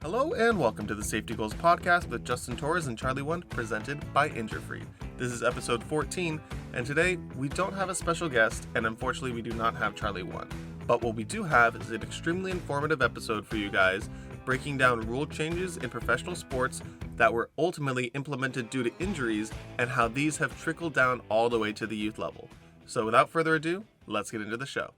Hello and welcome to the Safety Goals Podcast with Justin Torres and Charlie One, presented by Injury. This is episode 14, and today we don't have a special guest, and unfortunately we do not have Charlie One. But what we do have is an extremely informative episode for you guys, breaking down rule changes in professional sports that were ultimately implemented due to injuries and how these have trickled down all the way to the youth level. So without further ado, let's get into the show.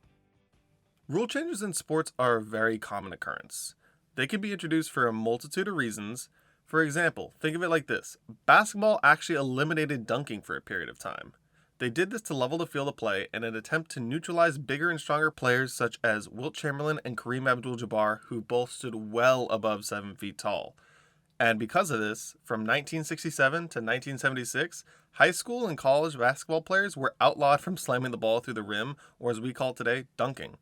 Rule changes in sports are a very common occurrence. They can be introduced for a multitude of reasons. For example, think of it like this. Basketball actually eliminated dunking for a period of time. They did this to level the field of play in an attempt to neutralize bigger and stronger players such as Wilt Chamberlain and Kareem Abdul-Jabbar, who both stood well above 7 feet tall. And because of this, from 1967 to 1976, high school and college basketball players were outlawed from slamming the ball through the rim, or as we call it today, dunking.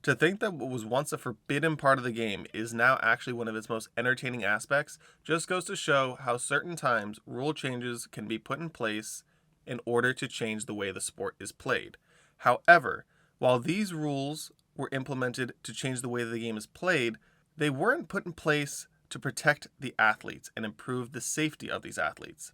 To think that what was once a forbidden part of the game is now actually one of its most entertaining aspects just goes to show how certain times rule changes can be put in place in order to change the way the sport is played. However, while these rules were implemented to change the way the game is played, they weren't put in place to protect the athletes and improve the safety of these athletes.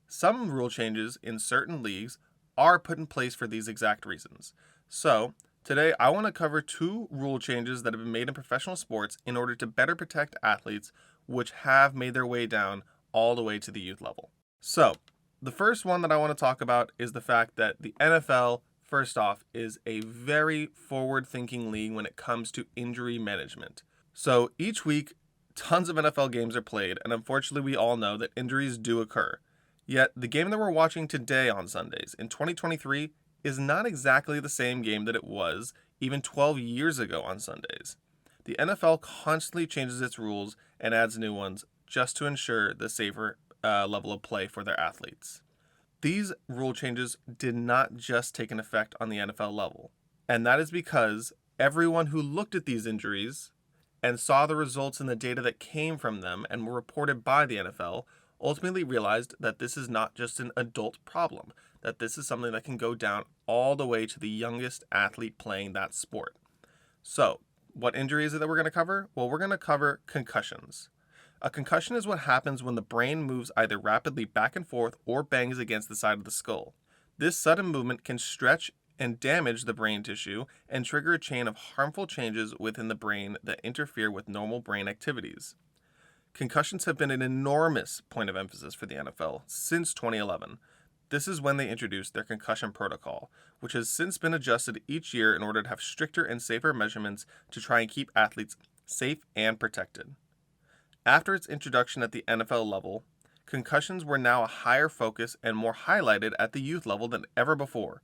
Some rule changes in certain leagues are put in place for these exact reasons. So, today, I want to cover 2 rule changes that have been made in professional sports in order to better protect athletes, which have made their way down all the way to the youth level. So, the first one that I want to talk about is the fact that the NFL, first off, is a very forward-thinking league when it comes to injury management. So, each week, tons of NFL games are played, and unfortunately, we all know that injuries do occur. Yet, the game that we're watching today on Sundays, in 2023, is not exactly the same game that it was even 12 years ago on Sundays. The NFL constantly changes its rules and adds new ones just to ensure the safer level of play for their athletes. These rule changes did not just take an effect on the NFL level, and that is because everyone who looked at these injuries and saw the results in the data that came from them and were reported by the NFL ultimately realized that this is not just an adult problem, that this is something that can go down all the way to the youngest athlete playing that sport. So, what injury is it that we're going to cover? Well, we're going to cover concussions. A concussion is what happens when the brain moves either rapidly back and forth or bangs against the side of the skull. This sudden movement can stretch and damage the brain tissue and trigger a chain of harmful changes within the brain that interfere with normal brain activities. Concussions have been an enormous point of emphasis for the NFL since 2011. This is when they introduced their concussion protocol, which has since been adjusted each year in order to have stricter and safer measurements to try and keep athletes safe and protected. After its introduction at the NFL level, concussions were now a higher focus and more highlighted at the youth level than ever before.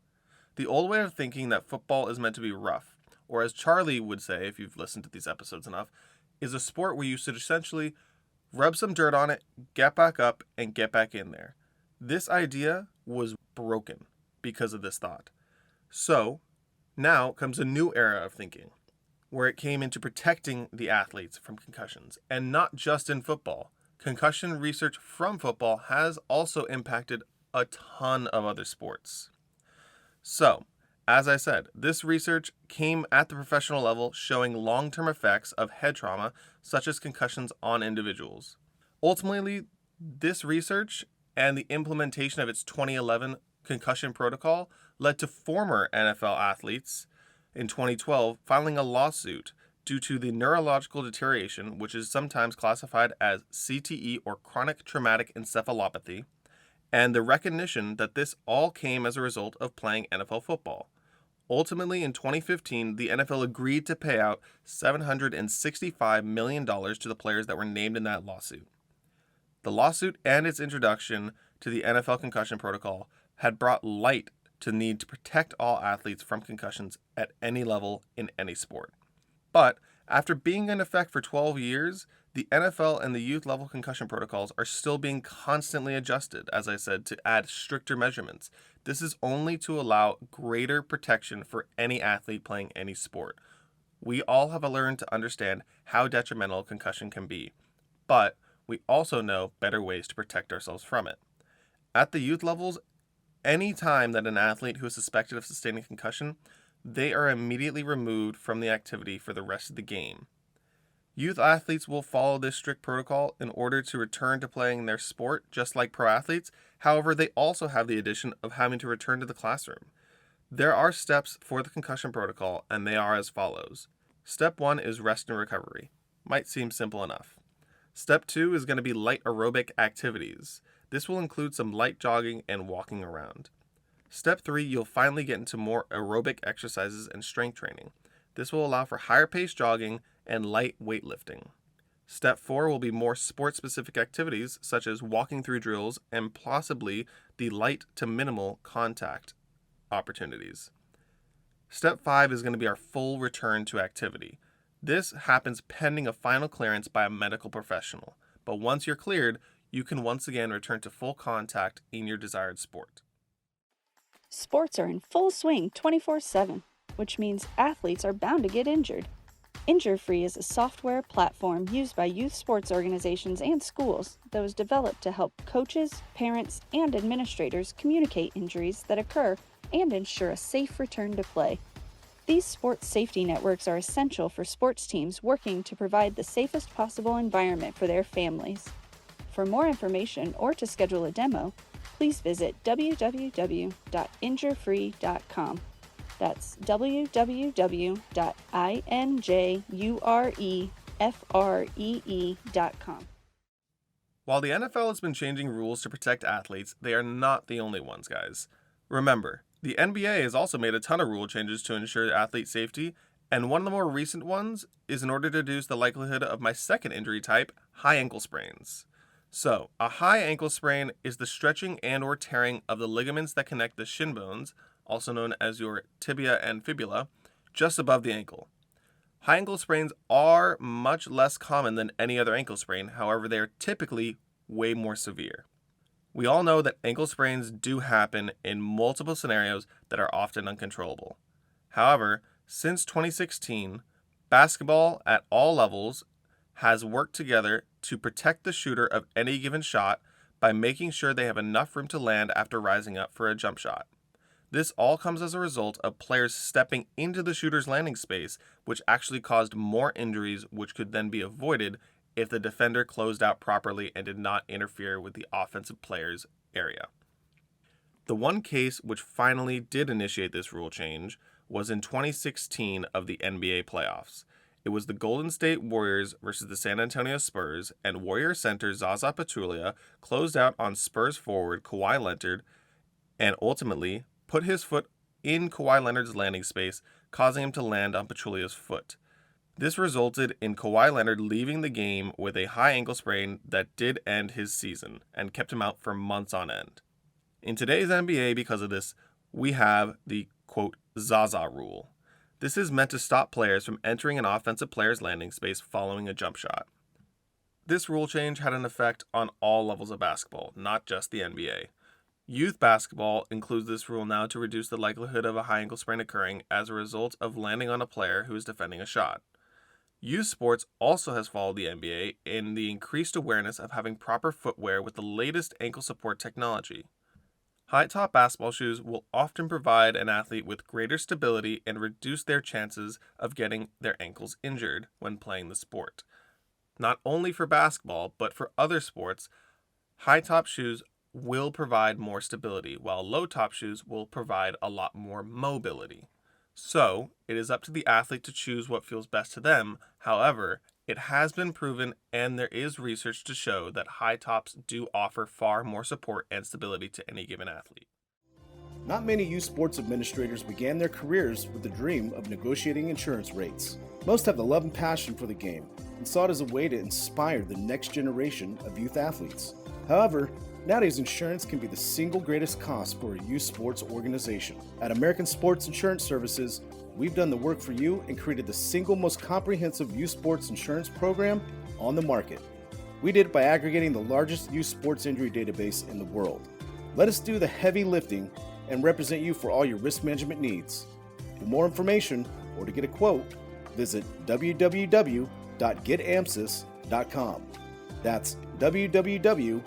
The old way of thinking that football is meant to be rough, or as Charlie would say if you've listened to these episodes enough, is a sport where you should essentially rub some dirt on it, get back up, and get back in there. This idea was broken because of this thought. So, now comes a new era of thinking, where it came into protecting the athletes from concussions, and not just in football. Concussion research from football has also impacted a ton of other sports. So, as I said, this research came at the professional level showing long-term effects of head trauma, such as concussions on individuals. Ultimately, this research and the implementation of its 2011 concussion protocol led to former NFL athletes in 2012 filing a lawsuit due to the neurological deterioration, which is sometimes classified as CTE or chronic traumatic encephalopathy, and the recognition that this all came as a result of playing NFL football. Ultimately, in 2015, the NFL agreed to pay out $765 million to the players that were named in that lawsuit. The lawsuit and its introduction to the NFL concussion protocol had brought light to the need to protect all athletes from concussions at any level in any sport. But after being in effect for 12 years, the NFL and the youth level concussion protocols are still being constantly adjusted, as I said, to add stricter measurements. This is only to allow greater protection for any athlete playing any sport. We all have learned to understand how detrimental concussion can be, but we also know better ways to protect ourselves from it. At the youth levels, any time that an athlete who is suspected of sustaining concussion, they are immediately removed from the activity for the rest of the game. Youth athletes will follow this strict protocol in order to return to playing their sport, just like pro athletes. However, they also have the addition of having to return to the classroom. There are steps for the concussion protocol, and they are as follows. Step 1 is rest and recovery. Might seem simple enough. Step 2 is going to be light aerobic activities. This will include some light jogging and walking around. Step 3, you'll finally get into more aerobic exercises and strength training. This will allow for higher pace jogging and light weightlifting. Step 4 will be more sport-specific activities such as walking through drills and possibly the light to minimal contact opportunities. Step 5 is going to be our full return to activity. This happens pending a final clearance by a medical professional, but once you're cleared, you can once again return to full contact in your desired sport. Sports are in full swing 24/7, which means athletes are bound to get injured. Injury-Free is a software platform used by youth sports organizations and schools that was developed to help coaches, parents, and administrators communicate injuries that occur and ensure a safe return to play. These sports safety networks are essential for sports teams working to provide the safest possible environment for their families. For more information or to schedule a demo, please visit www.injurefree.com. That's www.injurefree.com. While the NFL has been changing rules to protect athletes, they are not the only ones, guys. Remember, the NBA has also made a ton of rule changes to ensure athlete safety, and one of the more recent ones is in order to reduce the likelihood of my second injury type, high ankle sprains. So, a high ankle sprain is the stretching and or tearing of the ligaments that connect the shin bones, also known as your tibia and fibula, just above the ankle. High ankle sprains are much less common than any other ankle sprain, however, they are typically way more severe. We all know that ankle sprains do happen in multiple scenarios that are often uncontrollable. However, since 2016, basketball at all levels has worked together to protect the shooter of any given shot by making sure they have enough room to land after rising up for a jump shot. This all comes as a result of players stepping into the shooter's landing space, which actually caused more injuries, which could then be avoided if the defender closed out properly and did not interfere with the offensive player's area. The one case which finally did initiate this rule change was in 2016 of the NBA playoffs. It was the Golden State Warriors versus the San Antonio Spurs, and Warrior center Zaza Pachulia closed out on Spurs forward Kawhi Leonard and ultimately put his foot in Kawhi Leonard's landing space, causing him to land on Pachulia's foot. This resulted in Kawhi Leonard leaving the game with a high ankle sprain that did end his season and kept him out for months on end. In today's NBA, because of this, we have the, quote, Zaza rule. This is meant to stop players from entering an offensive player's landing space following a jump shot. This rule change had an effect on all levels of basketball, not just the NBA. Youth basketball includes this rule now to reduce the likelihood of a high ankle sprain occurring as a result of landing on a player who is defending a shot. Youth sports also has followed the NBA in the increased awareness of having proper footwear with the latest ankle support technology. High-top basketball shoes will often provide an athlete with greater stability and reduce their chances of getting their ankles injured when playing the sport. Not only for basketball, but for other sports, high-top shoes will provide more stability, while low-top shoes will provide a lot more mobility. So, it is up to the athlete to choose what feels best to them. However, it has been proven, and there is research to show that high tops do offer far more support and stability to any given athlete. Not many youth sports administrators began their careers with the dream of negotiating insurance rates. Most have the love and passion for the game and saw it as a way to inspire the next generation of youth athletes. However, nowadays insurance can be the single greatest cost for a youth sports organization. At American Sports Insurance Services, we've done the work for you and created the single most comprehensive youth sports insurance program on the market. We did it by aggregating the largest youth sports injury database in the world. Let us do the heavy lifting and represent you for all your risk management needs. For more information or to get a quote, visit www.getamsis.com. That's www.getamsis.com.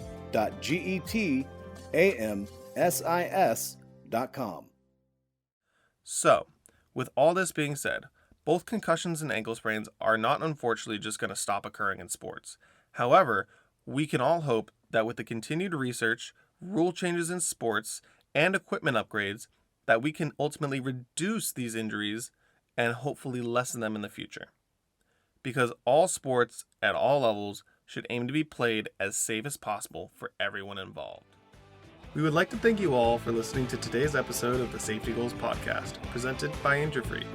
So, with all this being said, Both concussions and ankle sprains are not unfortunately just going to stop occurring in sports. However, we can all hope that with the continued research, rule changes in sports, and equipment upgrades, that we can ultimately reduce these injuries and hopefully lessen them in the future. Because all sports at all levels should aim to be played as safe as possible for everyone involved. We would like to thank you all for listening to today's episode of the Safety Goals Podcast, presented by Injury.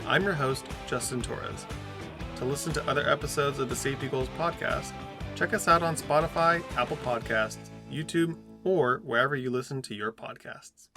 I'm your host, Justin Torres. To listen to other episodes of the Safety Goals Podcast, check us out on Spotify, Apple Podcasts, YouTube, or wherever you listen to your podcasts.